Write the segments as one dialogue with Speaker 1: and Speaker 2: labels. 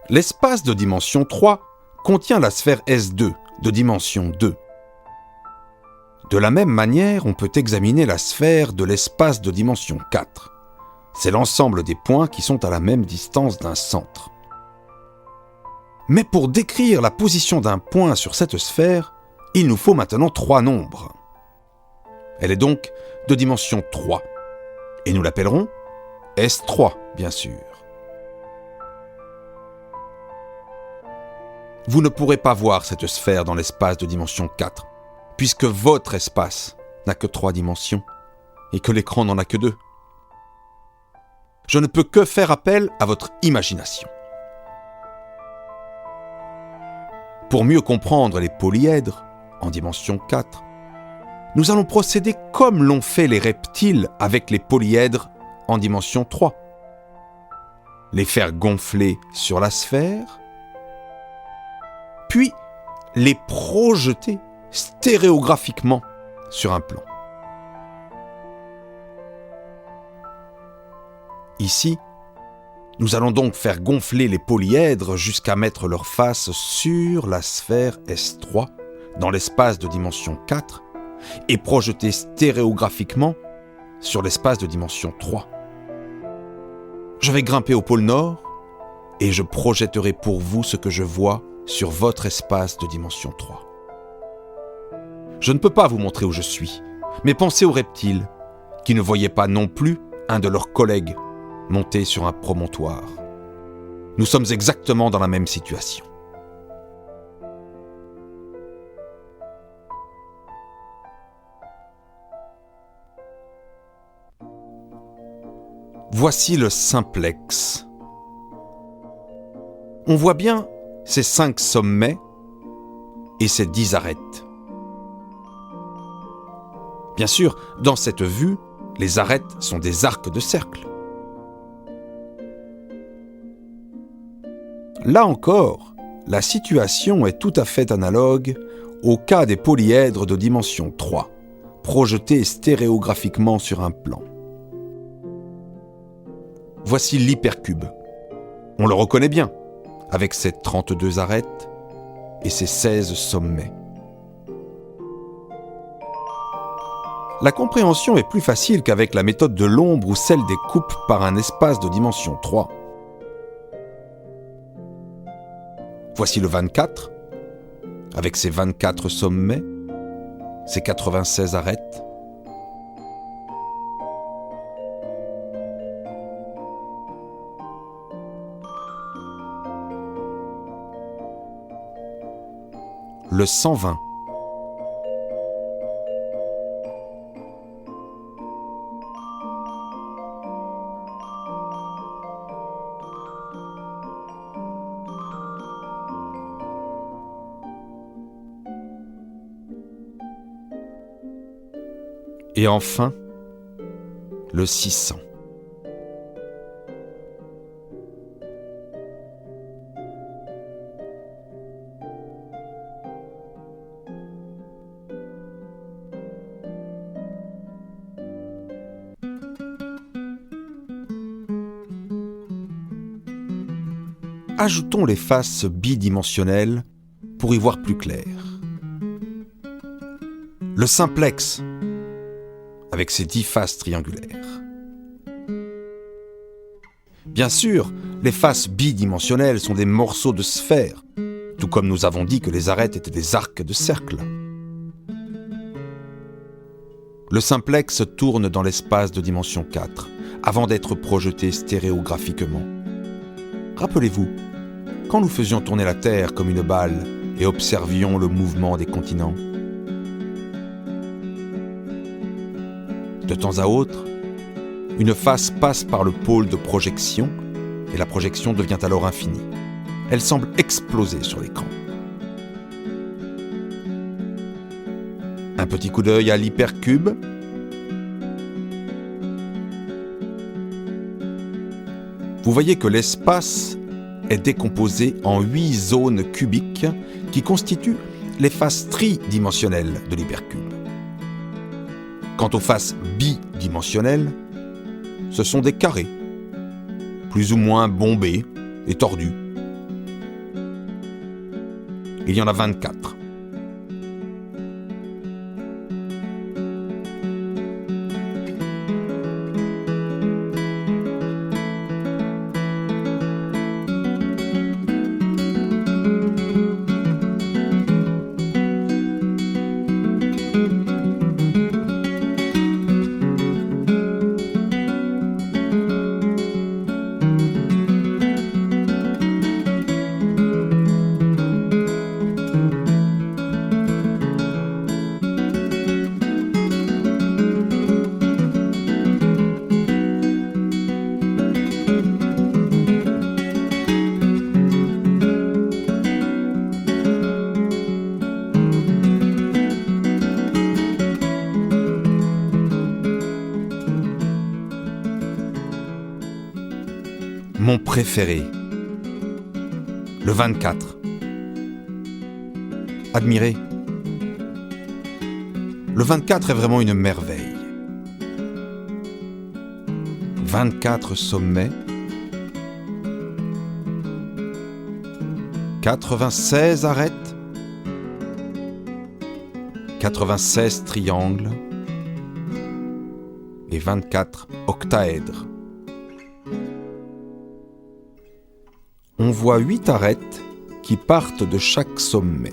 Speaker 1: L'espace de dimension 3 contient la sphère S2 de dimension 2. De la même manière, on peut examiner la sphère de l'espace de dimension 4. C'est l'ensemble des points qui sont à la même distance d'un centre. Mais pour décrire la position d'un point sur cette sphère, il nous faut maintenant 3 nombres. Elle est donc de dimension 3. Et nous l'appellerons S3, bien sûr. Vous ne pourrez pas voir cette sphère dans l'espace de dimension 4, puisque votre espace n'a que 3 dimensions, et que l'écran n'en a que 2. Je ne peux que faire appel à votre imagination. Pour mieux comprendre les polyèdres, en dimension 4, nous allons procéder comme l'ont fait les reptiles avec les polyèdres en dimension 3. Les faire gonfler sur la sphère, puis les projeter stéréographiquement sur un plan. Ici, nous allons donc faire gonfler les polyèdres jusqu'à mettre leur face sur la sphère S3 dans l'espace de dimension 4 et projeter stéréographiquement sur l'espace de dimension 3. Je vais grimper au pôle Nord et je projetterai pour vous ce que je vois sur votre espace de dimension 3. Je ne peux pas vous montrer où je suis, mais pensez aux reptiles qui ne voyaient pas non plus un de leurs collègues monté sur un promontoire. Nous sommes exactement dans la même situation. Voici le simplex. On voit bien ces 5 sommets et ces 10 arêtes. Bien sûr, dans cette vue, les arêtes sont des arcs de cercle. Là encore, la situation est tout à fait analogue au cas des polyèdres de dimension 3, projetés stéréographiquement sur un plan. Voici l'hypercube. On le reconnaît bien, avec ses 32 arêtes et ses 16 sommets. La compréhension est plus facile qu'avec la méthode de l'ombre ou celle des coupes par un espace de dimension 3. Voici le 24, avec ses 24 sommets, ses 96 arêtes. Le 120. Et enfin, le 600. Ajoutons les faces bidimensionnelles pour y voir plus clair. Le simplex, avec ses 10 faces triangulaires. Bien sûr, les faces bidimensionnelles sont des morceaux de sphère, tout comme nous avons dit que les arêtes étaient des arcs de cercle. Le simplex tourne dans l'espace de dimension 4, avant d'être projeté stéréographiquement. Rappelez-vous, quand nous faisions tourner la Terre comme une balle et observions le mouvement des continents. De temps à autre, une face passe par le pôle de projection et la projection devient alors infinie. Elle semble exploser sur l'écran. Un petit coup d'œil à l'hypercube. Vous voyez que l'espace est décomposé en 8 zones cubiques qui constituent les faces tridimensionnelles de l'hypercube. Quant aux faces bidimensionnelles, ce sont des carrés, plus ou moins bombés et tordus, Il y en a 24. Mon préféré, le 24. Admirez. Le 24 est vraiment une merveille. 24 sommets, 96 arêtes, 96 triangles et 24 octaèdres. On voit 8 arêtes qui partent de chaque sommet.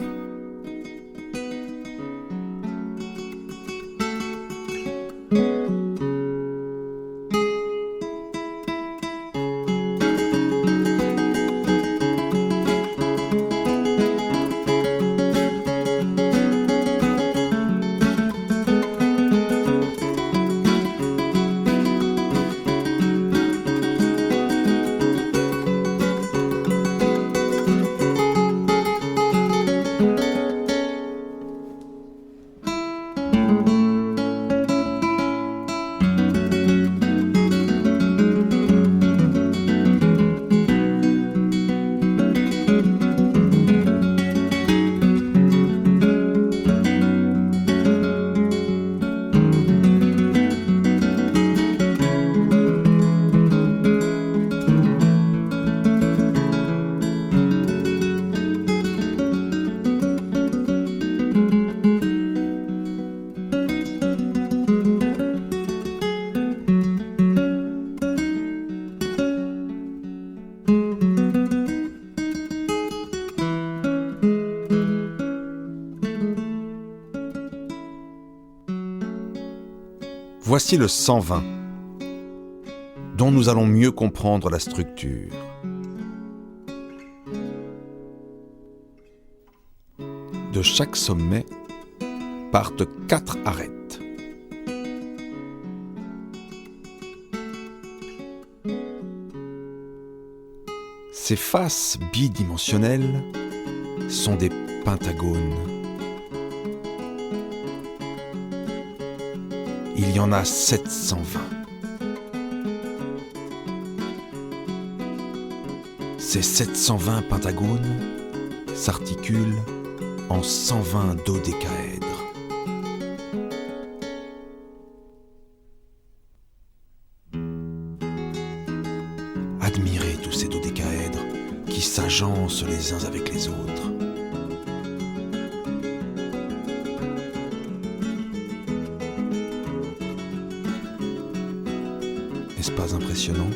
Speaker 1: Voici le 120, dont nous allons mieux comprendre la structure. De chaque sommet partent 4 arêtes. Ces faces bidimensionnelles sont des pentagones. Il y en a 720. Ces 720 pentagones s'articulent en 120 dodécaèdres. Admirez tous ces dodécaèdres qui s'agencent les uns avec les autres. N'est-ce pas impressionnant ?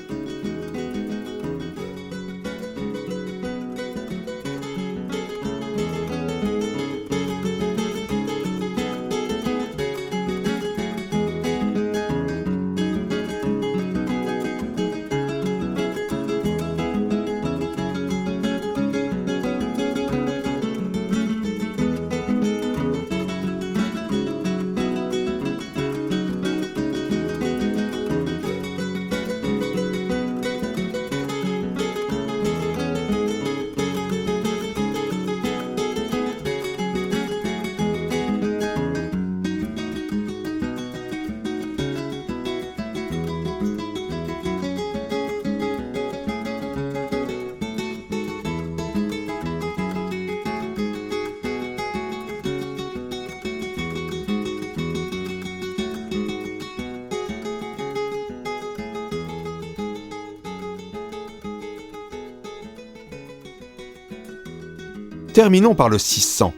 Speaker 1: terminons par le 600,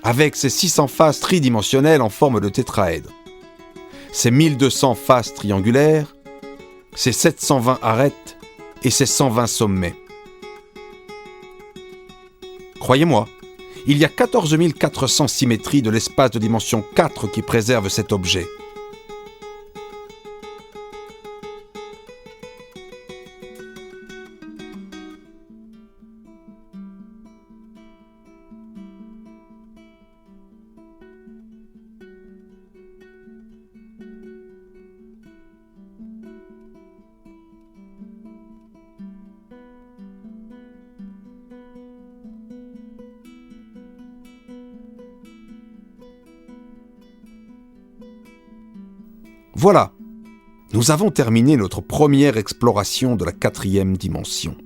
Speaker 1: avec ses 600 faces tridimensionnelles en forme de tétraèdre, ses 1200 faces triangulaires, ses 720 arêtes et ses 120 sommets. Croyez-moi, il y a 14 400 symétries de l'espace de dimension 4 qui préservent cet objet. Voilà, nous avons terminé notre première exploration de la 4e dimension.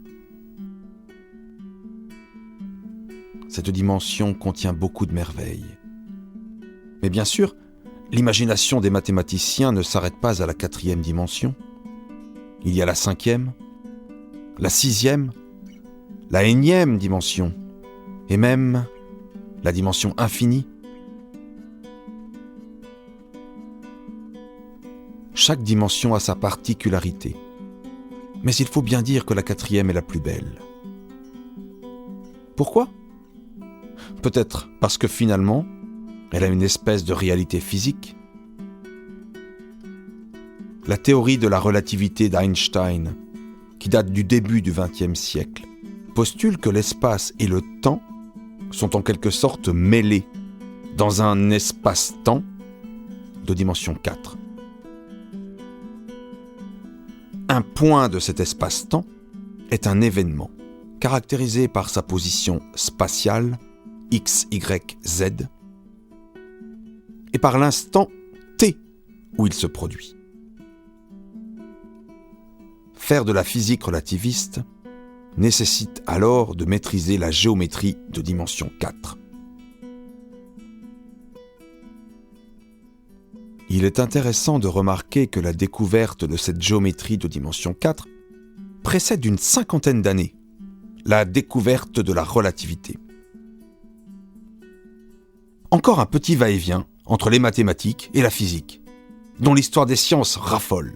Speaker 1: Cette dimension contient beaucoup de merveilles. Mais bien sûr, l'imagination des mathématiciens ne s'arrête pas à la 4e dimension. Il y a la 5e, la 6e, la 1e dimension, et même la dimension infinie. Chaque dimension a sa particularité. Mais il faut bien dire que la 4e est la plus belle. Pourquoi ? Peut-être parce que finalement, elle a une espèce de réalité physique. La théorie de la relativité d'Einstein, qui date du début du XXe siècle, postule que l'espace et le temps sont en quelque sorte mêlés dans un espace-temps de dimension 4. Un point de cet espace-temps est un événement caractérisé par sa position spatiale, x, y, z, et par l'instant t où il se produit. Faire de la physique relativiste nécessite alors de maîtriser la géométrie de dimension 4. Il est intéressant de remarquer que la découverte de cette géométrie de dimension 4 précède d'une 50aine d'années la découverte de la relativité. Encore un petit va-et-vient entre les mathématiques et la physique, dont l'histoire des sciences raffole.